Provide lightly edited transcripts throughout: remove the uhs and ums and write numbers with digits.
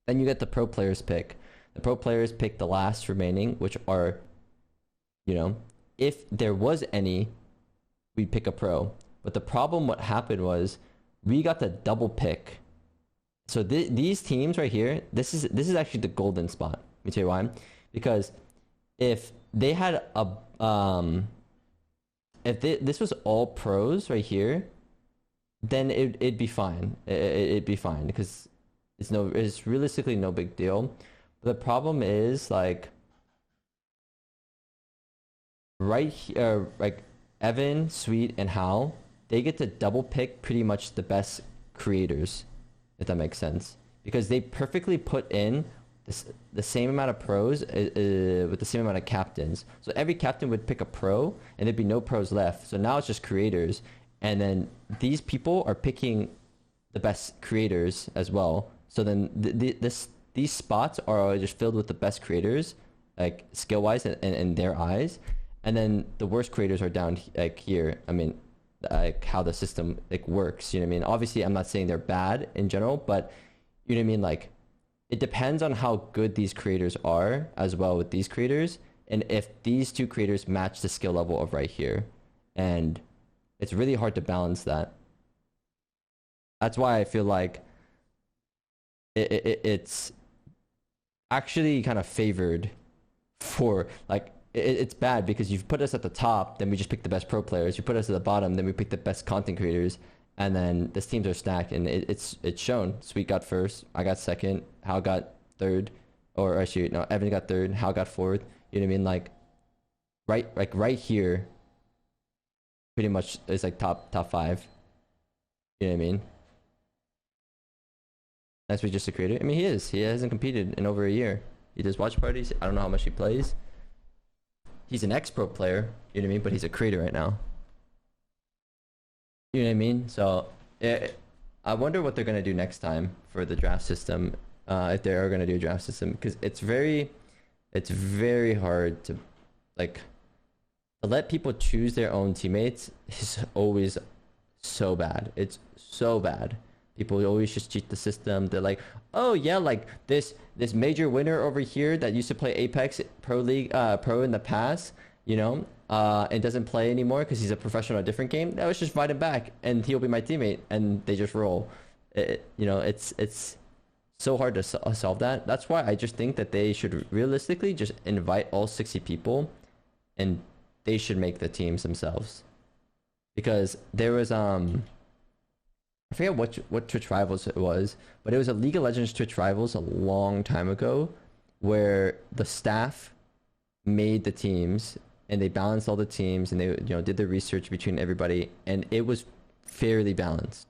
Then you get the pro players pick. The pro players pick the last remaining, which are, you know, if there was any, we'd pick a pro. But the problem, what happened was, we got the double pick. So these teams right here, this is actually the golden spot. Let me tell you why. Because if they had a this was all pros right here, then it'd be fine. It'd be fine because it's realistically no big deal. But the problem is like right here, like Evan, Sweet, and Hal, they get to double pick pretty much the best creators, if that makes sense, because they perfectly put in the same amount of pros with the same amount of captains. So every captain would pick a pro, and there'd be no pros left. So now it's just creators, and then these people are picking the best creators as well. So then these spots are just filled with the best creators, like skill wise and in their eyes, and then the worst creators are down like here. I mean, like how the system like works. You know what I mean? Obviously, I'm not saying they're bad in general, but you know what I mean. Like, it depends on how good these creators are as well with these creators, and if these two creators match the skill level of right here, and it's really hard to balance that. That's why I feel like it's actually kind of favored for like it's bad because you've put us at the top, then we just pick the best pro players. You put us at the bottom, then we pick the best content creators, and then these teams are stacked, and it's shown. Sweet got first, I got second, Hal got third, or actually no, Evan got third, Hal got fourth. You know what I mean? Like right here, pretty much is like top five. You know what I mean? That's just a creator. I mean, he hasn't competed in over a year. He does watch parties. I don't know how much he plays. He's an ex-pro player, you know what I mean? But he's a creator right now. You know what I mean? So I wonder what they're gonna do next time for the draft system, if they are gonna do a draft system, because it's very hard to like to let people choose their own teammates is always so bad. It's so bad. People always just cheat the system. They're like, oh yeah, like this major winner over here that used to play Apex Pro League Pro in the past, you know, and doesn't play anymore because he's a professional at a different game. Now let's just invite him back and he'll be my teammate, and they just roll. You know, it's so hard to solve that. That's why I just think that they should realistically just invite all 60 people, and they should make the teams themselves. Because there was I forget what Twitch Rivals it was, but it was a League of Legends Twitch Rivals a long time ago, where the staff made the teams and they balanced all the teams, and they did the research between everybody, and it was fairly balanced,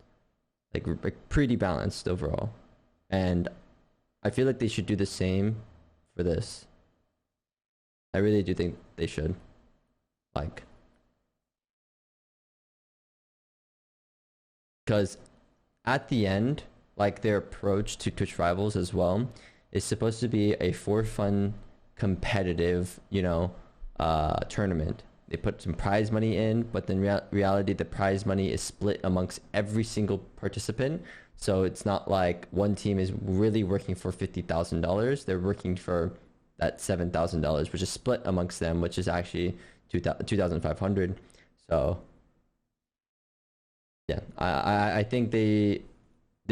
like pretty balanced overall. And I feel like they should do the same for this. I really do think they should, like, because at the end, like, their approach to Twitch Rivals as well is supposed to be a for fun, competitive, tournament. They put some prize money in, but in reality, the prize money is split amongst every single participant. So it's not like one team is really working for $50,000. They're working for that $7,000, which is split amongst them, which is actually 2,500. So yeah, I think they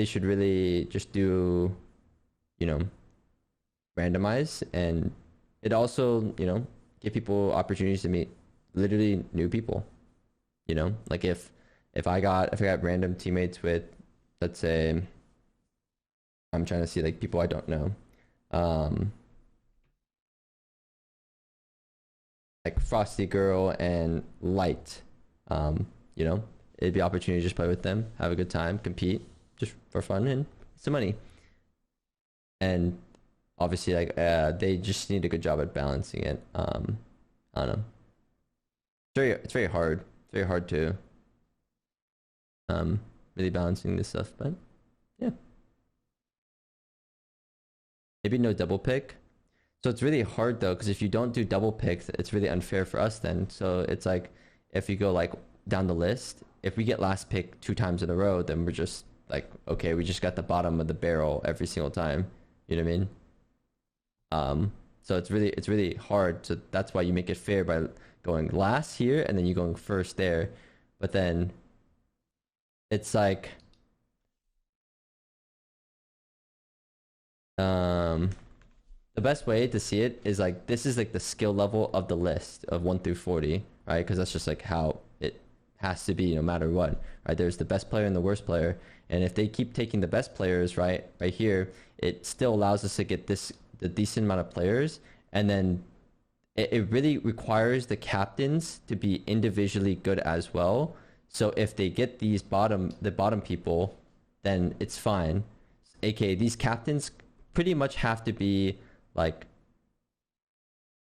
should really just do, randomize, and it also, give people opportunities to meet literally new people. Like if I got random teammates with, let's say, I'm trying to see like people I don't know, like Frosty Girl and Light, it'd be opportunity to just play with them, have a good time, compete just for fun and some money. And obviously, like, they just need a good job at balancing it. I don't know. It's very hard. It's very hard to really balancing this stuff, but yeah. Maybe no double pick. So it's really hard though, because if you don't do double picks, it's really unfair for us then. So it's like, if you go like down the list, if we get last pick 2 times in a row, then we're just like, okay, we just got the bottom of the barrel every single time. You know what I mean? So it's really hard. So that's why you make it fair by going last here and then you going first there. But then it's like the best way to see it is like this is like the skill level of the list of 1 through 40, right? Because that's just like how it has to be no matter what, right? There's the best player and the worst player, and if they keep taking the best players, right here, it still allows us to get the decent amount of players, and then it really requires the captains to be individually good as well. So if they get the bottom people, then it's fine. AKA these captains pretty much have to be like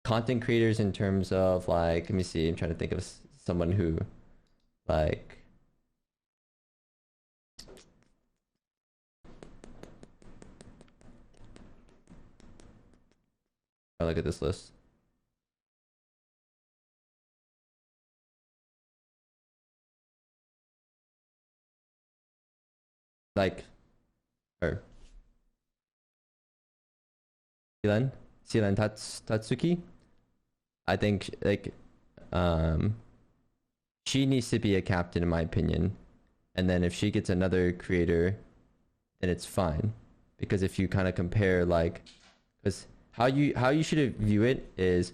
content creators in terms of like, let me see, I'm trying to think of someone who like I look at this list. Like or Silen Tatsuki. I think like she needs to be a captain in my opinion. And then if she gets another creator, then it's fine. Because if you kind of compare like, because how you should view it is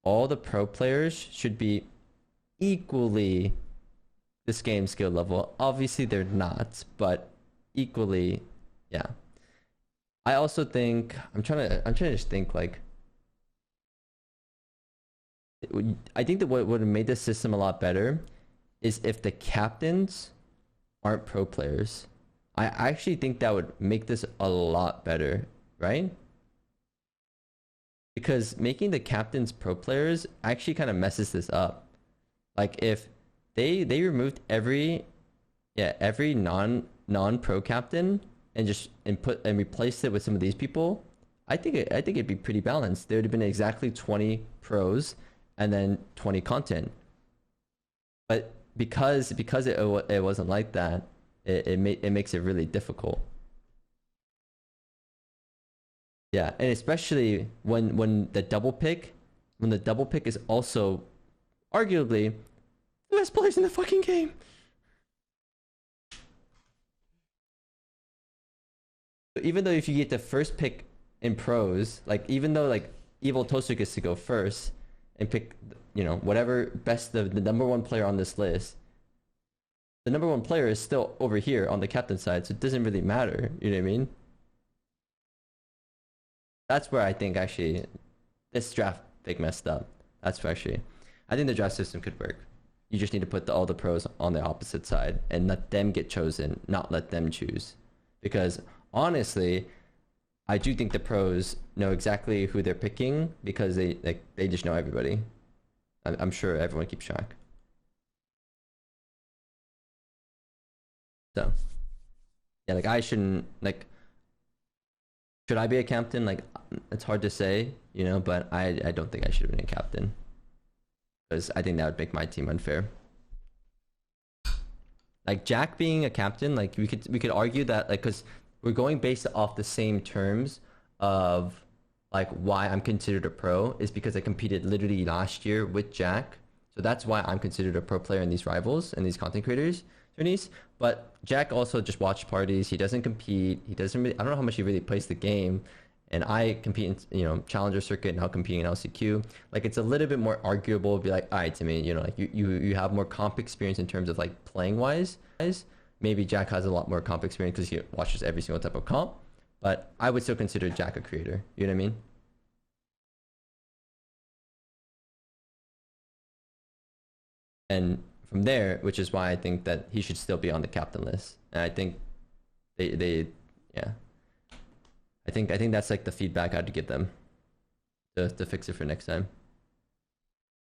all the pro players should be equally this game skill level. Obviously they're not, but equally, yeah. I also think I'm trying to just think like I think that what would have made this system a lot better is if the captains aren't pro players. I actually think that would make this a lot better, right? Because making the captains pro players actually kind of messes this up. Like if they removed every non pro captain and just replaced it with some of these people, I think it'd be pretty balanced. There would have been exactly 20 pros and then 20 content. But because it wasn't like that, it makes it really difficult. Yeah, and especially when the double pick is also arguably the best players in the fucking game. Even though if you get the first pick in pros, like even though like Evil Toaster gets to go first and pick, you know, whatever best the number one player on this list, the number one player is still over here on the captain side, so it doesn't really matter. You know what I mean? That's where I think actually this draft pick messed up. That's where actually I think the draft system could work. You just need to put all the pros on the opposite side and let them get chosen, not let them choose. Because honestly, I do think the pros know exactly who they're picking because they just know everybody. I'm sure everyone keeps track. So yeah, like I shouldn't like. Should I be a captain? Like it's hard to say, you know, but I don't think I should have been a captain because I think that would make my team unfair. Like Jack being a captain, like we could argue that like because we're going based off the same terms of like why I'm considered a pro is because I competed literally last year with Jack. So that's why I'm considered a pro player in these rivals and these content creators tourneys. But Jack also just watch parties. He doesn't compete. He doesn't really, I don't know how much he really plays the game. And I compete in, you know, challenger circuit, now competing in LCQ. Like it's a little bit more arguable to be like, iiTzTimmy, you know, like you have more comp experience in terms of like playing wise. Maybe Jack has a lot more comp experience because he watches every single type of comp. But I would still consider Jack a creator. You know what I mean? And from there, which is why I think that he should still be on the captain list. And I think they yeah. I think that's like the feedback I had to give them to fix it for next time.